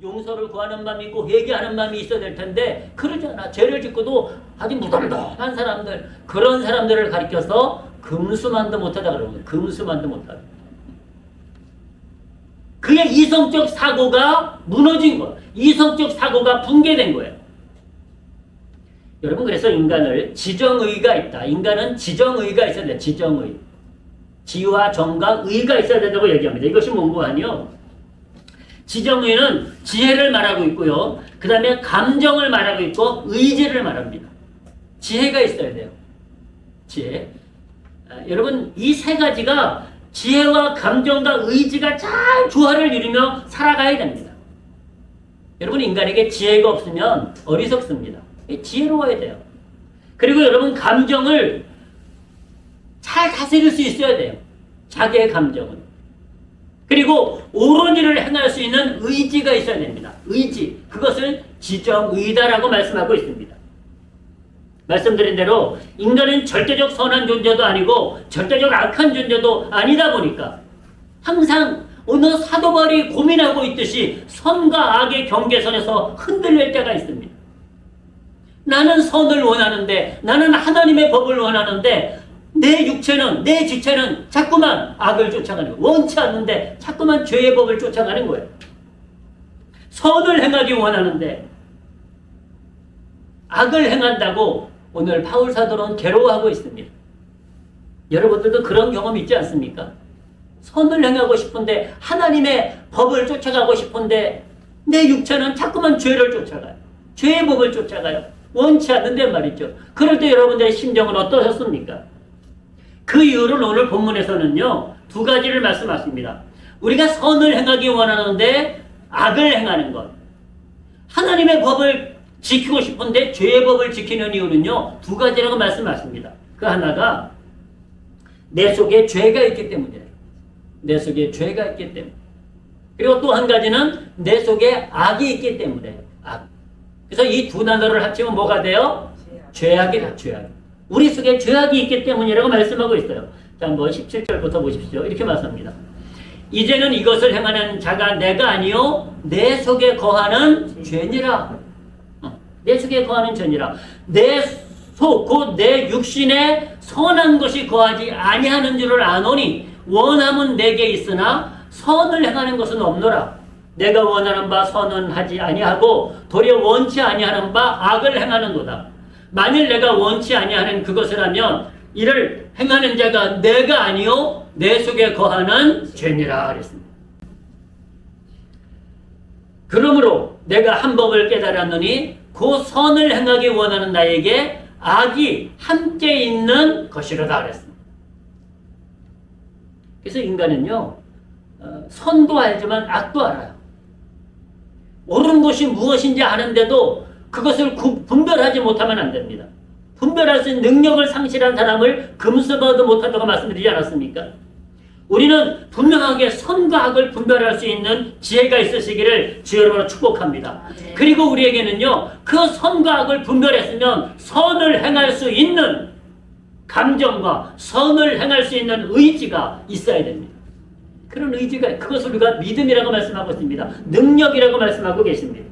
용서를 구하는 마음이 있고 회개하는 마음이 있어야 될 텐데 그러지 않아. 죄를 짓고도 아주 무덤덤한 사람들, 그런 사람들을 가리켜서 금수만도 못하다 그러는 거예요. 금수만도 못하다. 그의 이성적 사고가 무너진 거예요. 이성적 사고가 붕괴된 거예요. 여러분, 그래서 인간을 지정의가 있다. 인간은 지정의가 있어야 돼요. 지정의. 지와 정과 의가 있어야 된다고 얘기합니다. 이것이 뭔고 하니요. 지정의는 지혜를 말하고 있고요. 그 다음에 감정을 말하고 있고 의지를 말합니다. 지혜가 있어야 돼요. 지혜. 여러분, 이 세 가지가 지혜와 감정과 의지가 잘 조화를 이루며 살아가야 됩니다. 여러분, 인간에게 지혜가 없으면 어리석습니다. 지혜로워야 돼요. 그리고 여러분, 감정을 잘 다스릴 수 있어야 돼요. 자기의 감정은. 그리고 옳은 일을 행할 수 있는 의지가 있어야 됩니다. 의지. 그것을 지정의다라고 말씀하고 있습니다. 말씀드린 대로 인간은 절대적 선한 존재도 아니고 절대적 악한 존재도 아니다 보니까 항상 어느 사도바울이 고민하고 있듯이 선과 악의 경계선에서 흔들릴 때가 있습니다. 나는 선을 원하는데, 나는 하나님의 법을 원하는데 내 육체는, 내 지체는 자꾸만 악을 쫓아가는 거예요. 원치 않는데 자꾸만 죄의 법을 쫓아가는 거예요. 선을 행하기 원하는데 악을 행한다고 오늘 바울 사도는 괴로워하고 있습니다. 여러분들도 그런 경험 있지 않습니까? 선을 행하고 싶은데, 하나님의 법을 쫓아가고 싶은데 내 육체는 자꾸만 죄를 쫓아가요. 죄의 법을 쫓아가요. 원치 않는데 말이죠. 그럴 때 여러분들의 심정은 어떠셨습니까? 그 이유를 오늘 본문에서는요, 두 가지를 말씀하십니다. 우리가 선을 행하기 원하는데 악을 행하는 것. 하나님의 법을 지키고 싶은데 죄의 법을 지키는 이유는요, 두 가지라고 말씀하십니다. 그 하나가 내 속에 죄가 있기 때문이에요. 내 속에 죄가 있기 때문에. 그리고 또 한 가지는 내 속에 악이 있기 때문에. 악. 그래서 이 두 단어를 합치면 뭐가 돼요? 죄악이다, 죄악. 우리 속에 죄악이 있기 때문이라고 말씀하고 있어요. 자, 한번 17절부터 보십시오. 이렇게 말씀합니다. 이제는 이것을 행하는 자가 내가 아니요 내 속에 거하는 죄니라. 내 속에 거하는 죄니라. 내 속, 곧 내 육신에 선한 것이 거하지 아니하는 줄을 아노니 원함은 내게 있으나 선을 행하는 것은 없노라. 내가 원하는 바 선은 하지 아니하고 도리어 원치 아니하는 바 악을 행하는도다. 만일 내가 원치 아니하는 그것을 하면 이를 행하는 자가 내가 아니요 내 속에 거하는 죄니라 그랬습니다. 그러므로 내가 한 법을 깨달았느니 그 선을 행하기 원하는 나에게 악이 함께 있는 것이로다 그랬습니다. 그래서 인간은요, 선도 알지만 악도 알아요. 옳은 것이 무엇인지 아는데도 그것을 분별하지 못하면 안 됩니다. 분별할 수 있는 능력을 상실한 사람을 금수봐도 못한다고 말씀드리지 않았습니까? 우리는 분명하게 선과 악을 분별할 수 있는 지혜가 있으시기를 주여로 축복합니다. 그리고 우리에게는요, 그 선과 악을 분별했으면 선을 행할 수 있는 감정과 선을 행할 수 있는 의지가 있어야 됩니다. 그런 의지가, 그것을 우리가 믿음이라고 말씀하고 있습니다. 능력이라고 말씀하고 계십니다.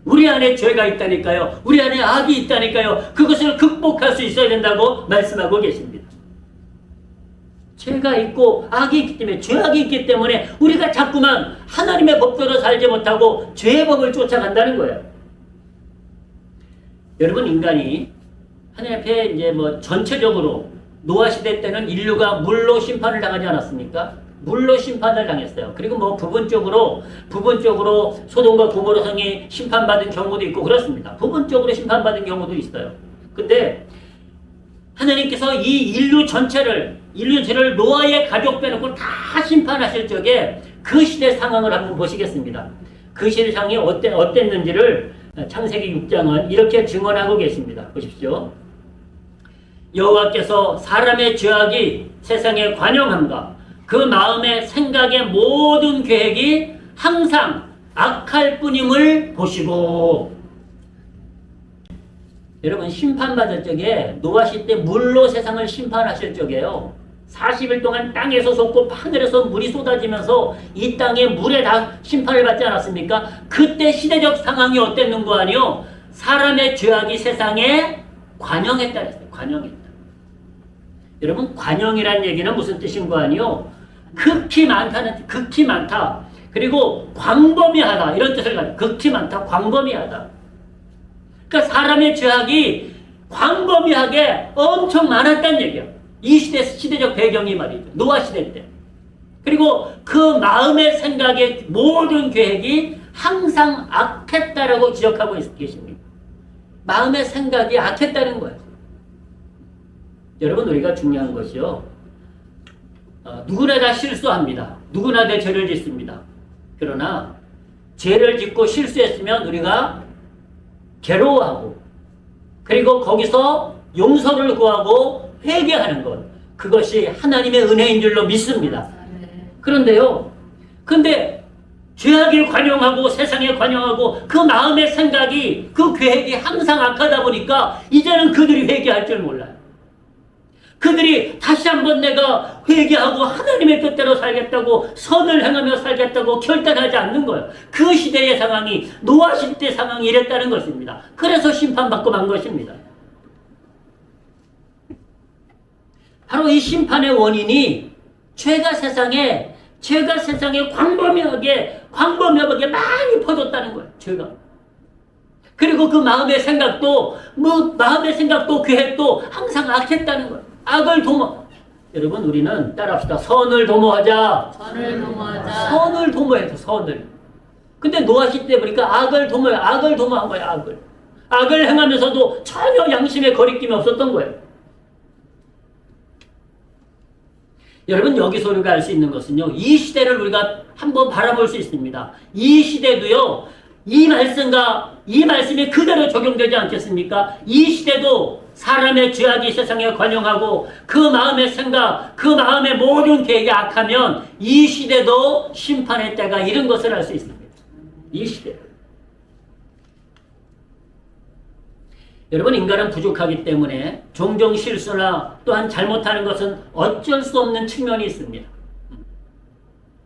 우리 안에 죄가 있다니까요. 우리 안에 악이 있다니까요. 그것을 극복할 수 있어야 된다고 말씀하고 계십니다. 죄가 있고 악이 있기 때문에, 죄악이 있기 때문에 우리가 자꾸만 하나님의 법대로 살지 못하고 죄의 법을 쫓아간다는 거예요. 여러분, 인간이 하나님 앞에 이제 전체적으로 노아 시대 때는 인류가 물로 심판을 당하지 않았습니까? 물로 심판을 당했어요. 그리고 부분적으로 소돔과 고모라 성이 심판받은 경우도 있고 그렇습니다. 부분적으로 심판받은 경우도 있어요. 근데 하나님께서 이 인류 전체를 노아의 가족 빼놓고 다 심판하실 적에 그 시대 상황을 한번 보시겠습니다. 그 시대 상황이 어땠는지를 창세기 6장은 이렇게 증언하고 계십니다. 보십시오. 여호와께서 사람의 죄악이 세상에 관영함과 그 마음의 생각의 모든 계획이 항상 악할 뿐임을 보시고. 여러분, 심판받을 적에 노아 시대 물로 세상을 심판하실 적에요, 40일 동안 땅에서 솟고 하늘에서 물이 쏟아지면서 이 땅에 물에 다 심판을 받지 않았습니까? 그때 시대적 상황이 어땠는 거 아니요? 사람의 죄악이 세상에 관영했다 그랬어요. 관영했다. 여러분, 관영이라는 얘기는 무슨 뜻인 거 아니요? 극히 많다는, 극히 많다. 그리고 광범위하다. 이런 뜻을 가지고, 극히 많다. 광범위하다. 그러니까 사람의 죄악이 광범위하게 엄청 많았다는 얘기예요. 이 시대적 배경이 말이죠. 노아 시대 때. 그리고 그 마음의 생각의 모든 계획이 항상 악했다라고 지적하고 계십니다. 마음의 생각이 악했다는 거예요. 여러분, 우리가 중요한 것이요. 누구나 다 실수합니다. 누구나 다 죄를 짓습니다. 그러나 죄를 짓고 실수했으면 우리가 괴로워하고 그리고 거기서 용서를 구하고 회개하는 것, 그것이 하나님의 은혜인 줄로 믿습니다. 그런데요, 근데 죄악을 관용하고 세상에 관용하고 그 마음의 생각이, 그 계획이 항상 악하다 보니까 이제는 그들이 회개할 줄 몰라요. 그들이 다시 한번 내가 회개하고 하나님의 뜻대로 살겠다고, 선을 행하며 살겠다고 결단하지 않는 거예요. 그 시대의 상황이, 노아 시대 상황이 이랬다는 것입니다. 그래서 심판받고 만 것입니다. 바로 이 심판의 원인이 죄가 세상에 광범위하게 많이 퍼졌다는 거예요. 죄가. 그리고 그 마음의 생각도 계획도 항상 악했다는 거예요. 악을 도모. 여러분, 우리는 따라합시다. 선을 도모하자. 선을 도모해서 선을. 근데 노아 시대 보니까 악을 도모한 거예요. 악을 행하면서도 전혀 양심의 거리낌이 없었던 거예요. 여러분, 여기서 우리가 알 수 있는 것은요, 이 시대를 우리가 한번 바라볼 수 있습니다. 이 시대도요, 이 말씀이 그대로 적용되지 않겠습니까? 이 시대도 사람의 죄악이 세상에 관영하고 그 마음의 생각, 그 마음의 모든 계획이 악하면 이 시대도 심판의 때가 이른 것을 알 수 있습니다. 이 시대. 여러분, 인간은 부족하기 때문에 종종 실수나 또한 잘못하는 것은 어쩔 수 없는 측면이 있습니다.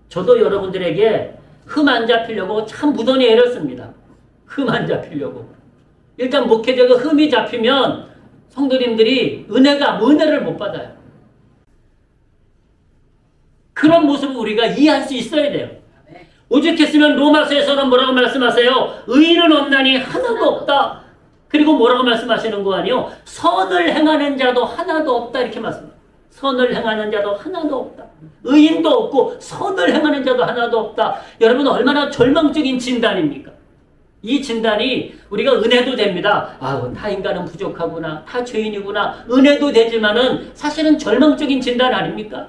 저도 여러분들에게 흠 안 잡히려고 참 무던히 애를 씁니다. 흠 안 잡히려고. 일단 목회자가 흠이 잡히면 성도님들이 은혜를 못 받아요. 그런 모습을 우리가 이해할 수 있어야 돼요. 오죽했으면 로마서에서는 뭐라고 말씀하세요? 의인은 없나니 하나도 없다. 그리고 뭐라고 말씀하시는 거 아니요? 선을 행하는 자도 하나도 없다. 이렇게 말씀합니다. 선을 행하는 자도 하나도 없다. 의인도 없고 선을 행하는 자도 하나도 없다. 여러분, 얼마나 절망적인 진단입니까? 이 진단이 우리가 은혜도 됩니다. 다 인간은 부족하구나. 다 죄인이구나. 은혜도 되지만은 사실은 절망적인 진단 아닙니까?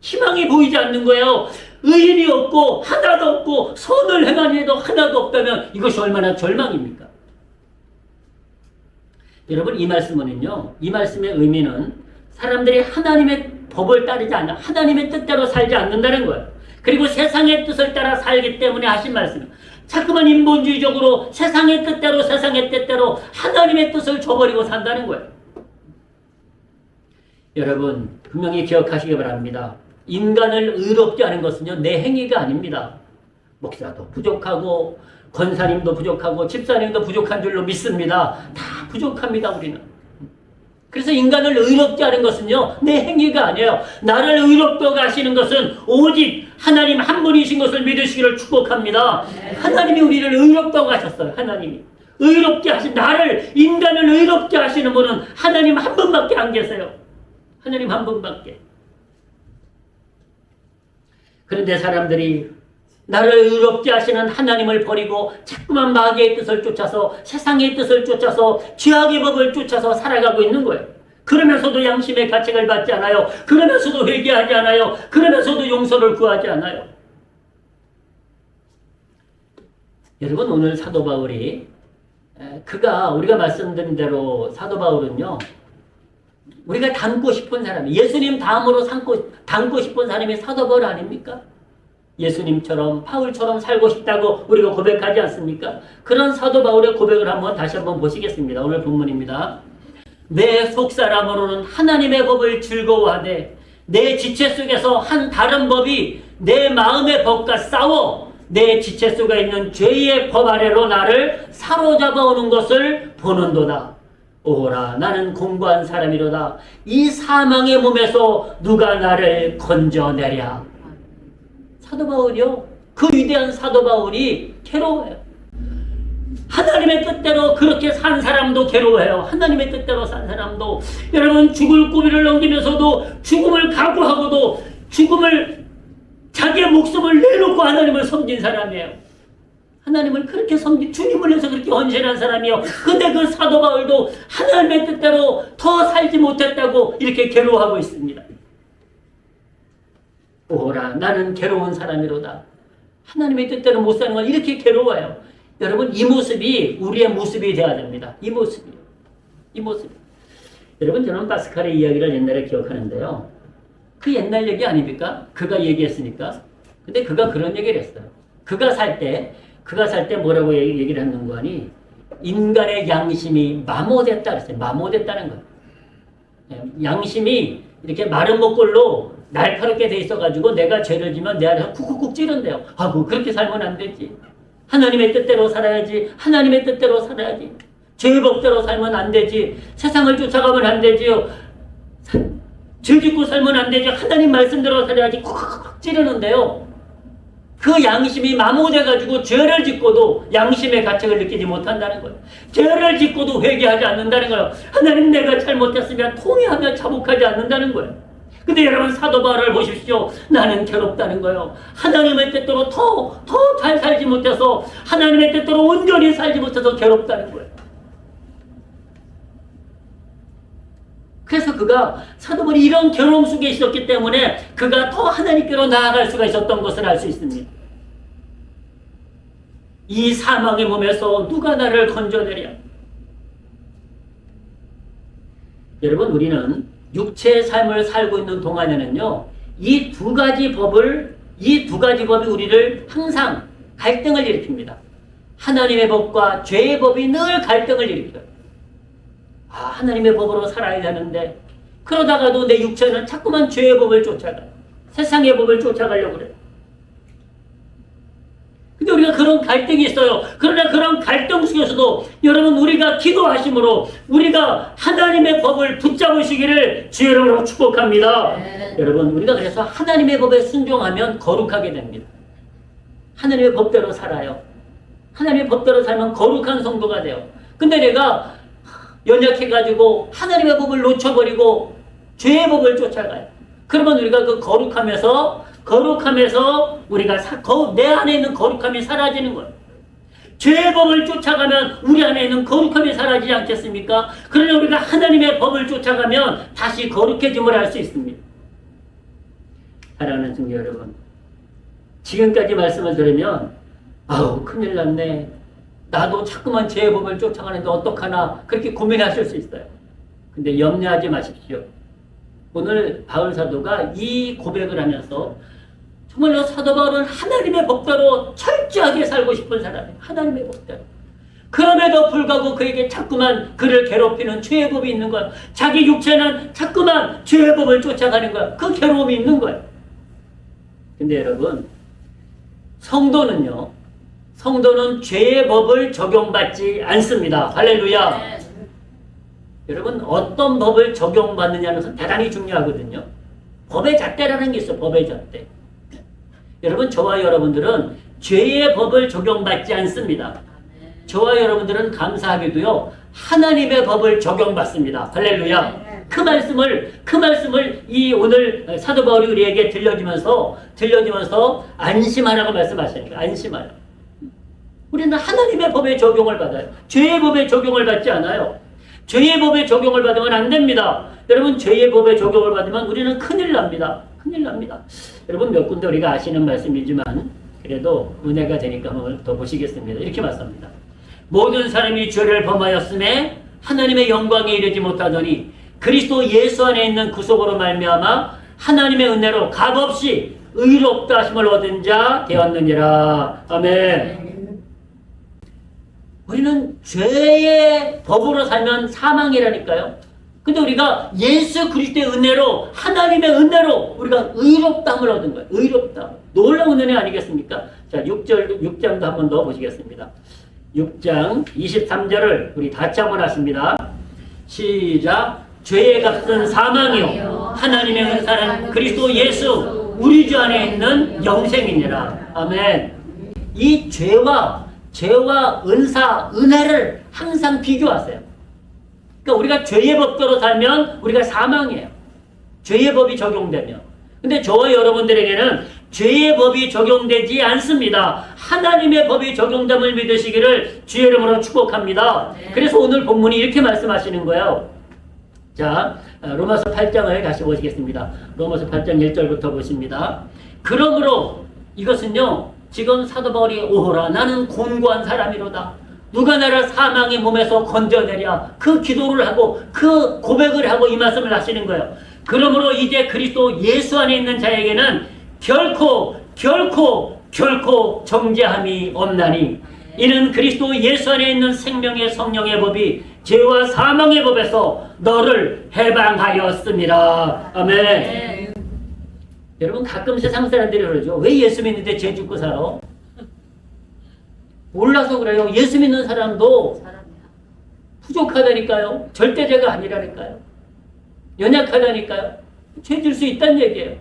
희망이 보이지 않는 거예요. 의인이 없고 하나도 없고 선을 행하는 자도 하나도 없다면 이것이 얼마나 절망입니까? 여러분, 이 말씀의 의미는 사람들이 하나님의 법을 따르지 않는, 하나님의 뜻대로 살지 않는다는 거예요. 그리고 세상의 뜻을 따라 살기 때문에 하신 말씀이에요. 자꾸만 인본주의적으로 세상의 뜻대로 하나님의 뜻을 저버리고 산다는 거예요. 여러분, 분명히 기억하시기 바랍니다. 인간을 의롭게 하는 것은요, 내 행위가 아닙니다. 목사도 부족하고 권사님도 부족하고 집사님도 부족한 줄로 믿습니다. 다 부족합니다, 우리는. 그래서 인간을 의롭게 하는 것은요, 내 행위가 아니에요. 나를 의롭게 하시는 것은 오직 하나님 한 분이신 것을 믿으시기를 축복합니다. 하나님이 우리를 의롭게 하셨어요. 하나님이. 의롭게 인간을 의롭게 하시는 분은 하나님 한 분밖에 안 계세요. 하나님 한 분밖에. 그런데 사람들이 나를 의롭게 하시는 하나님을 버리고 자꾸만 마귀의 뜻을 쫓아서, 세상의 뜻을 쫓아서, 죄악의 법을 쫓아서 살아가고 있는 거예요. 그러면서도 양심의 가책을 받지 않아요. 그러면서도 회개하지 않아요. 그러면서도 용서를 구하지 않아요. 여러분, 오늘 사도 바울이 우리가 말씀드린 대로 사도 바울은요, 우리가 닮고 싶은 사람, 예수님 다음으로 닮고 싶은 사람이 사도 바울 아닙니까? 예수님처럼 바울처럼 살고 싶다고 우리가 고백하지 않습니까? 그런 사도 바울의 고백을 다시 한번 보시겠습니다. 오늘 본문입니다. 내 속사람으로는 하나님의 법을 즐거워하되 내 지체 속에서 한 다른 법이 내 마음의 법과 싸워 내 지체 속에 있는 죄의 법 아래로 나를 사로잡아 오는 것을 보는도다. 오라 나는 공고한 사람이로다. 이 사망의 몸에서 누가 나를 건져내랴. 사도 바울이요. 그 위대한 사도 바울이 괴로워요. 하나님의 뜻대로 그렇게 산 사람도 괴로워해요. 하나님의 뜻대로 산 사람도. 여러분 죽을 고비를 넘기면서도 죽음을 각오하고도 죽음을 자기의 목숨을 내놓고 하나님을 섬긴 사람이에요. 하나님을 그렇게 섬긴 주님을 위해서 그렇게 헌신한 사람이에요. 근데 그 사도 바울도 하나님의 뜻대로 더 살지 못했다고 이렇게 괴로워하고 있습니다. 오라 나는 괴로운 사람이로다. 하나님의 뜻대로 못 사는 건 이렇게 괴로워요. 여러분 이 모습이 우리의 모습이 되어야 됩니다. 이 모습이요. 이 모습. 여러분 저는 파스칼의 이야기를 옛날에 기억하는데요. 그 옛날 얘기 아닙니까? 그가 얘기했으니까. 근데 그가 그런 얘기를 했어요. 그가 살 때 뭐라고 얘기를 했는 거 아니? 인간의 양심이 마모됐다 그랬어요. 마모됐다는 거예요. 양심이 이렇게 마른 목골로 날카롭게 돼 있어가지고 내가 죄를 지면 내 안에서 쿡쿡쿡 찌른대요. 아이고 그렇게 살면 안 되지. 하나님의 뜻대로 살아야지. 하나님의 뜻대로 살아야지. 죄의 법대로 살면 안 되지. 세상을 쫓아가면 안 되지요. 죄 짓고 살면 안 되지. 하나님 말씀대로 살아야지. 쿡쿡쿡 찌르는데요. 그 양심이 마모돼가지고 죄를 짓고도 양심의 가책을 느끼지 못한다는 거예요. 죄를 짓고도 회개하지 않는다는 거예요. 하나님 내가 잘못했으면 통회하며 자복하지 않는다는 거예요. 근데 여러분 사도 바울을 보십시오. 나는 괴롭다는 거예요. 하나님의 뜻대로 더 잘 살지 못해서 하나님의 뜻대로 온전히 살지 못해서 괴롭다는 거예요. 그래서 그가 사도 바울이 이런 괴로움 속에 있었기 때문에 그가 더 하나님께로 나아갈 수가 있었던 것을 알 수 있습니다. 이 사망의 몸에서 누가 나를 건져내랴. 여러분 우리는 육체의 삶을 살고 있는 동안에는요, 이 두 가지 법이 우리를 항상 갈등을 일으킵니다. 하나님의 법과 죄의 법이 늘 갈등을 일으켜요. 하나님의 법으로 살아야 되는데, 그러다가도 내 육체는 자꾸만 죄의 법을 쫓아가요. 세상의 법을 쫓아가려고 그래요. 근데 우리가 그런 갈등이 있어요. 그러나 그런 갈등 속에서도 여러분 우리가 기도하심으로 우리가 하나님의 법을 붙잡으시기를 주의 이름으로 축복합니다. 네. 여러분 우리가 그래서 하나님의 법에 순종하면 거룩하게 됩니다. 하나님의 법대로 살아요. 하나님의 법대로 살면 거룩한 성도가 돼요. 근데 내가 연약해가지고 하나님의 법을 놓쳐버리고 죄의 법을 쫓아가요. 그러면 우리가 그 거룩함에서 우리가 내 안에 있는 거룩함이 사라지는 거예요. 죄의 법을 쫓아가면 우리 안에 있는 거룩함이 사라지지 않겠습니까? 그러나 우리가 하나님의 법을 쫓아가면 다시 거룩해짐을 알 수 있습니다. 사랑하는 성도 여러분, 지금까지 말씀을 들으면 큰일 났네. 나도 자꾸만 죄의 법을 쫓아가는데 어떡하나 그렇게 고민하실 수 있어요. 근데 염려하지 마십시오. 오늘 바울 사도가 이 고백을 하면서 정말로 사도 바울은 하나님의 법대로 철저하게 살고 싶은 사람이에요. 하나님의 법대로. 그럼에도 불구하고 그에게 자꾸만 그를 괴롭히는 죄의 법이 있는 거예요. 자기 육체는 자꾸만 죄의 법을 쫓아가는 거예요. 그 괴로움이 있는 거예요. 근데 여러분, 성도는 죄의 법을 적용받지 않습니다. 할렐루야. 네. 여러분 어떤 법을 적용받느냐는 것은 대단히 중요하거든요. 법의 잣대라는 게 있어요. 법의 잣대. 여러분 저와 여러분들은 죄의 법을 적용받지 않습니다. 저와 여러분들은 감사하게도요 하나님의 법을 적용받습니다. 할렐루야. 그 말씀을 이 오늘 사도 바울이 우리에게 들려주면서 안심하라고 말씀하시니까 안심하라. 우리는 하나님의 법의 적용을 받아요. 죄의 법의 적용을 받지 않아요. 죄의 법의 적용을 받으면 안 됩니다. 여러분 죄의 법의 적용을 받으면 우리는 큰일 납니다. 큰일 납니다. 여러분 몇 군데 우리가 아시는 말씀이지만 그래도 은혜가 되니까 한번 더 보시겠습니다. 이렇게 말씀합니다. 모든 사람이 죄를 범하였음에 하나님의 영광에 이르지 못하더니 그리스도 예수 안에 있는 구속으로 말미암아 하나님의 은혜로 값없이 의롭다 하심을 얻은 자 되었느니라. 아멘. 우리는 죄의 법으로 살면 사망이라니까요. 근데 우리가 예수 그리스도의 은혜로, 하나님의 은혜로 우리가 의롭다함을 얻은 거예요. 의롭다. 놀라운 은혜 아니겠습니까? 자, 6장도 한 번 더 보시겠습니다. 6장 23절을 우리 다시 한번 하십니다. 시작. 죄의 값은 사망이요 하나님의 은사는 그리스도 예수 우리 주 안에 있는 영생이니라. 아멘. 이 죄와 은사, 은혜를 항상 비교하세요. 그러니까 우리가 죄의 법대로 살면 우리가 사망이에요. 죄의 법이 적용되면. 근데 저와 여러분들에게는 죄의 법이 적용되지 않습니다. 하나님의 법이 적용됨을 믿으시기를 주의 이름으로 축복합니다. 그래서 오늘 본문이 이렇게 말씀하시는 거예요. 자, 로마서 8장을 다시 보시겠습니다. 로마서 8장 1절부터 보십니다. 그러므로 이것은요, 지금 사도 바울이 오호라 나는 곤고한 사람이로다. 누가 나를 사망의 몸에서 건져내랴. 그 기도를 하고 그 고백을 하고 이 말씀을 하시는 거예요. 그러므로 이제 그리스도 예수 안에 있는 자에게는 결코 정죄함이 없나니 이는 그리스도 예수 안에 있는 생명의 성령의 법이 죄와 사망의 법에서 너를 해방하였습니다. 아멘. 여러분 가끔 세상 사람들이 그러죠. 왜 예수 믿는데 죄 짓고 살아? 몰라서 그래요. 예수 믿는 사람도 부족하다니까요. 절대죄가 아니라니까요. 연약하다니까요. 죄 질 수 있다는 얘기예요.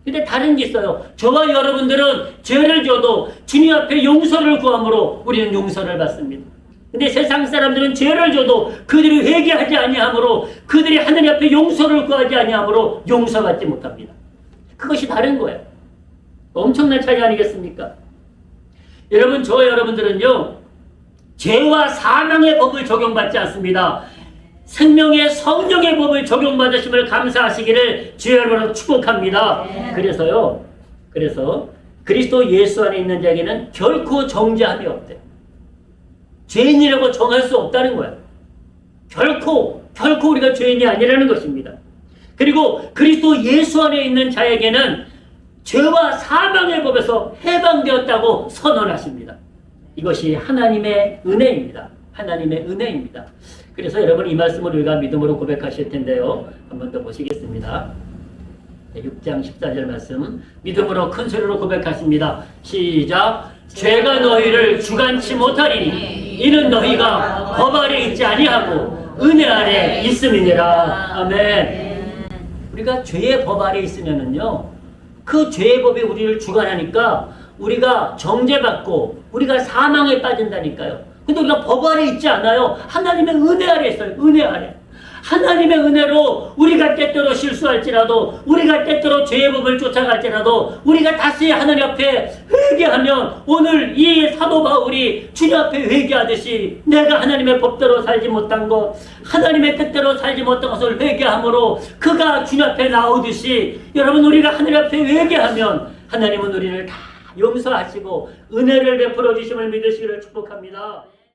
근데 다른 게 있어요. 저와 여러분들은 죄를 져도 주님 앞에 용서를 구함으로 우리는 용서를 받습니다. 근데 세상 사람들은 죄를 져도 그들이 회개하지 아니하므로 그들이 하나님 앞에 용서를 구하지 아니하므로 용서받지 못합니다. 그것이 다른 거예요. 엄청난 차이 아니겠습니까? 여러분, 저와 여러분들은요, 죄와 사망의 법을 적용받지 않습니다. 생명의 성령의 법을 적용받으심을 감사하시기를 주의 이름으로 축복합니다. 그래서 그리스도 예수 안에 있는 자에게는 결코 정죄함이 없대요. 죄인이라고 정할 수 없다는 거예요. 결코 우리가 죄인이 아니라는 것입니다. 그리고 그리스도 예수 안에 있는 자에게는 죄와 사망의 법에서 해방되었다고 선언하십니다. 이것이 하나님의 은혜입니다. 하나님의 은혜입니다. 그래서 여러분 이 말씀을 우리가 믿음으로 고백하실 텐데요. 한 번 더 보시겠습니다. 6장 14절 말씀 믿음으로 큰 소리로 고백하십니다. 시작. 죄가 너희를 주관치 못하리니 이는 너희가 법 아래 있지 아니하고 은혜 아래 있음이니라. 아멘. 우리가 죄의 법 아래 있으면은요, 그 죄의 법이 우리를 주관하니까 우리가 정죄받고 우리가 사망에 빠진다니까요. 근데 우리가 법 아래 있지 않아요. 하나님의 은혜 아래 있어요. 은혜 아래. 하나님의 은혜로 우리가 때때로 실수할지라도, 우리가 때때로 죄의 법을 쫓아갈지라도 우리가 다시 하나님 앞에 회개하면 오늘 이 사도 바울이 주님 앞에 회개하듯이 내가 하나님의 법대로 살지 못한 것, 하나님의 뜻대로 살지 못한 것을 회개함으로 그가 주님 앞에 나오듯이 여러분 우리가 하나님 앞에 회개하면 하나님은 우리를 다 용서하시고 은혜를 베풀어 주심을 믿으시기를 축복합니다.